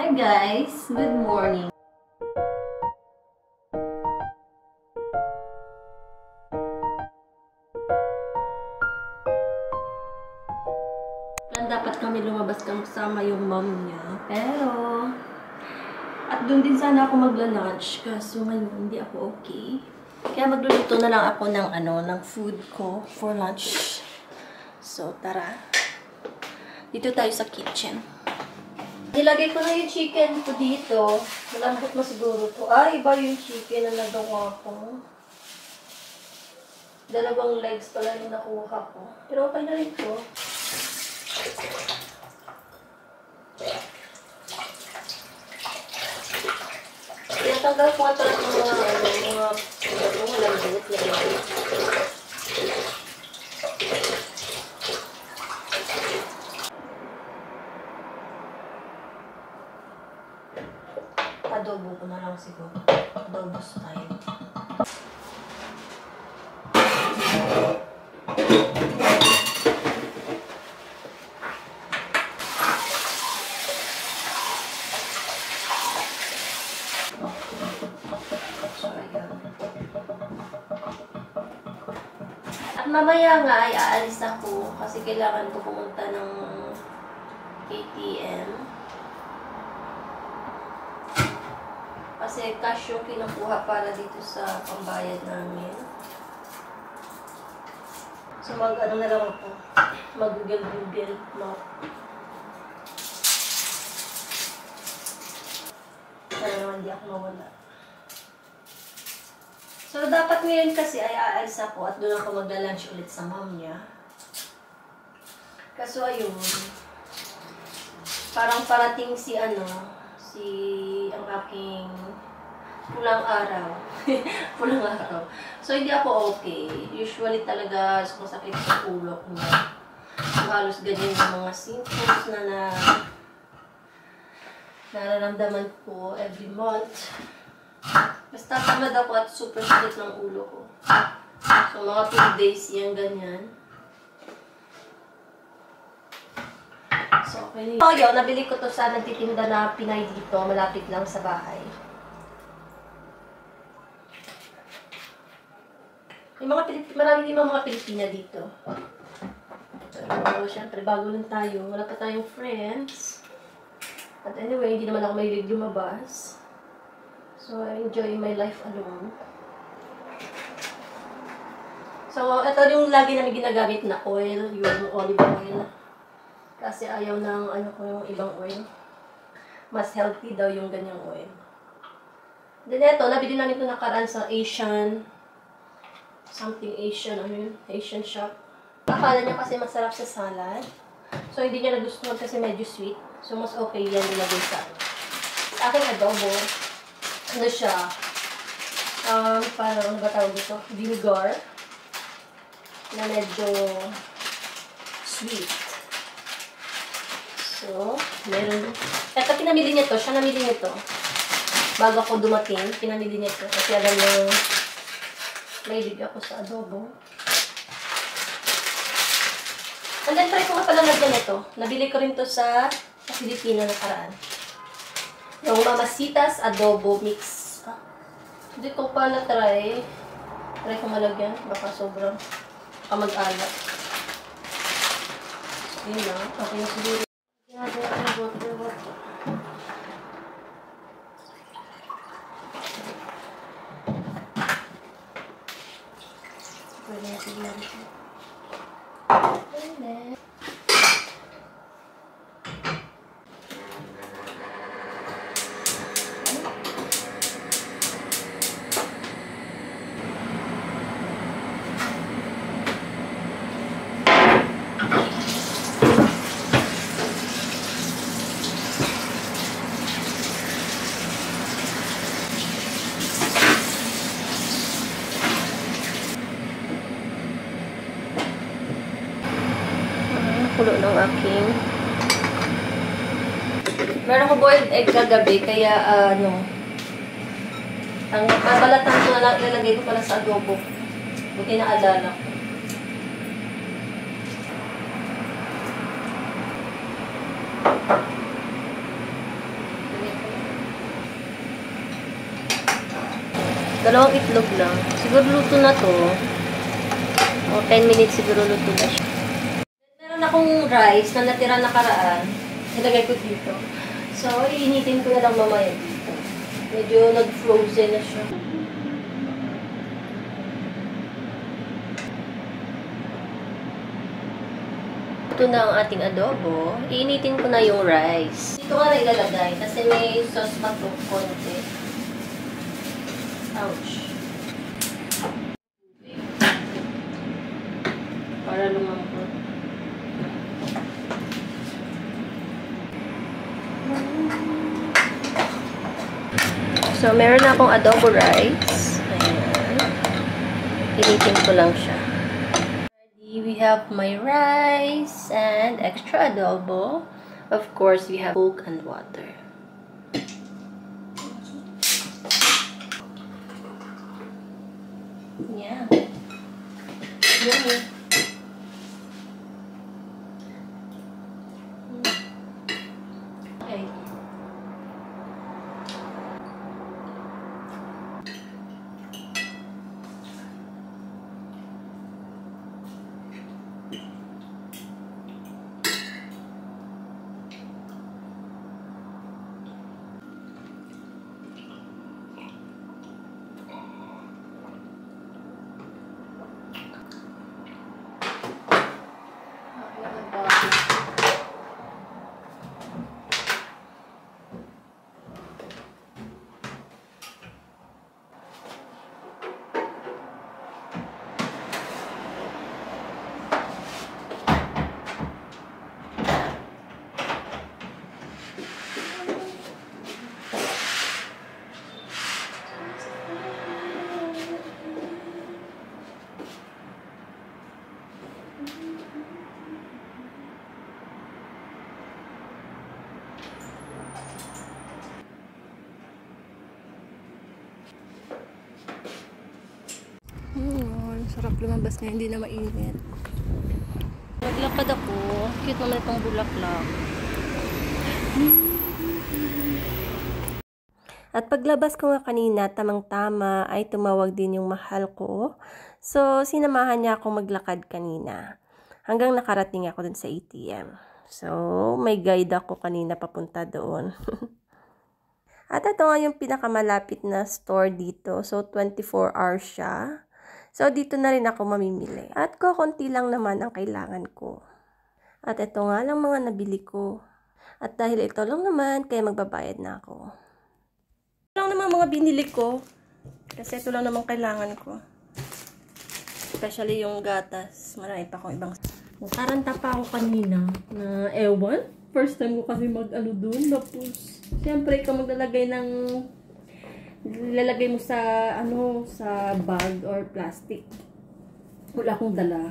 Hi guys, good morning. Dapat kami lumabas kasama yung mom niya. Pero, at doon din sana ako magla-lunch. Kaso ngayon, hindi ako okay. Kaya magluluto na lang ako ng food ko for lunch. So, tara. Dito tayo sa kitchen. Nilagay ko na yung chicken ko dito. Malambot mo siguro to. Ay, iba yung chicken na nagawa ko. Dalawang legs pala yung nakuha ko. Pero okay na rin to. Tinatanggal ko ito ng mga malambot na ito. Adobo ko na lang siguro. Adobo style. At mamaya nga ay aalis ako kasi kailangan ko pumunta ng ATM. Kasi cash yung kinukuha para dito sa pambayad namin. So mag-ano na lang ako. Mag-google. Para naman hindi ako mawala. So dapat ngayon kasi ay aalis ako at doon ako magla-lunch ulit sa mom niya. Kaso ayun. Parang parating si ang aking pulang araw. Pulang araw. So, hindi ako okay. Usually talaga sumasakit sa ulo ko niya. So, halos ganyan yung mga symptoms na nararamdaman ko every month. Basta tamad ako at super sakit ng ulo ko. So, mga 2 days yan ganyan. So, okay. So, yun, nabili ko to sa nagtitinda na Pinay dito, malapit lang sa bahay. Yung marami din mga Pilipina dito. Pero, syempre, bago lang tayo. Wala pa tayong friends. At anyway, hindi naman ako mahilig lumabas. So, I enjoy my life alone. So, ito yung lagi namin ginagamit na oil, yung olive oil. Kasi ayaw ng yung ibang oil. Mas healthy daw yung ganyang oil. Then ito, nabili namin ito nakaraan sa Asian, Asian shop. Akala niya kasi masarap sa salad. So, hindi niya nagustuhan kasi medyo sweet. So, mas okay yan nilagay sa aking adobo. Ano siya? Parang, ano ba tawag dito? Vinegar. Na medyo sweet. So, meron. Ito, pinamili niya to. Siya namili niya to. Bago ako dumating, pinamili niya to. Kasi alam niyo, mahilig ako sa adobo. And then, try ko nga pala lagyan ito. Nabili ko rin to sa Pilipina nakaraan. Yung Mamacita's Adobo Mix. Hindi ko pa na-try. Try ko malagyan. Baka sobrang mag-alat. Yun lang. Okay na siguro. Water. Pwede na siguro. Pwede. Pulo ng aking. Meron ko boiled egg kagabi, kaya ang babalatan ko na lang, ilalagay ko pala sa adobo. Buti na alala ko. Dalawang itlog lang. Siguro luto na to. O 10 minutes siguro luto na siya. Meron akong rice na natira nakaraan. Nilagay ko dito. So, iinitin ko na lang mamaya dito. Medyo nag-frozen na siya. Ito na ang ating adobo. Iinitin ko na yung rice. Dito ka na ilalagay kasi may sauce pa ito konti. Ouch. Para lumambot. So, meron na akong adobo rice. Ayan. Initin ko lang siya. We have my rice and extra adobo. Of course, we have Coke and water. Yeah. Yummy. Okay. Sarap lumabas na, hindi na mainit. Naglakad ako. Cute naman itong bulaklak. At paglabas ko nga kanina, tamang-tama ay tumawag din yung mahal ko. So, sinamahan niya akong maglakad kanina. Hanggang nakarating ako dun sa ATM. So, may guide ako kanina papunta doon. At ito nga yung pinakamalapit na store dito. So, 24 hours siya. So, dito na rin ako mamimili. At konti lang naman ang kailangan ko. At ito nga lang mga nabili ko. At dahil ito lang naman, kaya magbabayad na ako. Ito lang naman mga binili ko. Kasi ito lang naman kailangan ko. Especially yung gatas. Marami pa akong ibang. Taranta pa ako kanina na ewan. First time ko kasi mag-ano dun. Tapos, siyempre ikaw maglalagay ng lalagay mo sa sa bag or plastic. Wala akong dala.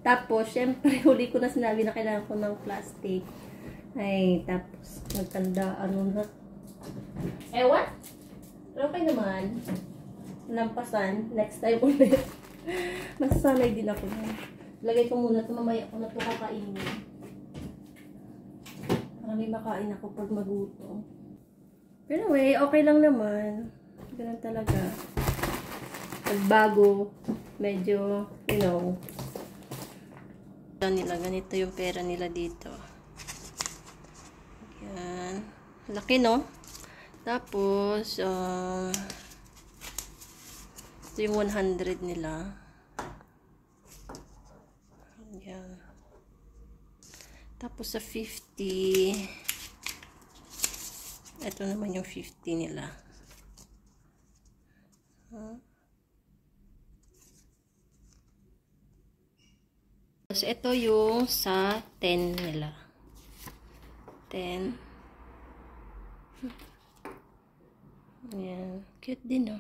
Tapos syempre huli ko na sinabi na kailangan ko ng plastic. Ay, tapos nagtanda na. What? Okay naman. Lampasan. Next time ulit. Masasanay din ako. Lagay ko muna ito. Mamaya ko na ito kakainin. Para may makain ako pag magutom. Pero anyway, okay lang naman. Ganun talaga. Pagbago, medyo, ganito yung pera nila dito. Yan. Laki, no? Tapos, ito yung 100 nila. Yan. Tapos sa 50, ito naman yung 50 nila. Tapos ito yung sa 10 nila. 10. Ayan. Cute din, no?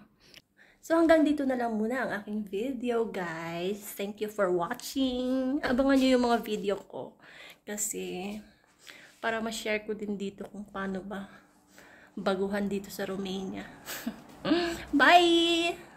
So, hanggang dito na lang muna ang aking video, guys. Thank you for watching. Abangan nyo yung mga video ko. Kasi, para ma-share ko din dito kung paano ba baguhan dito sa Romania. Bye!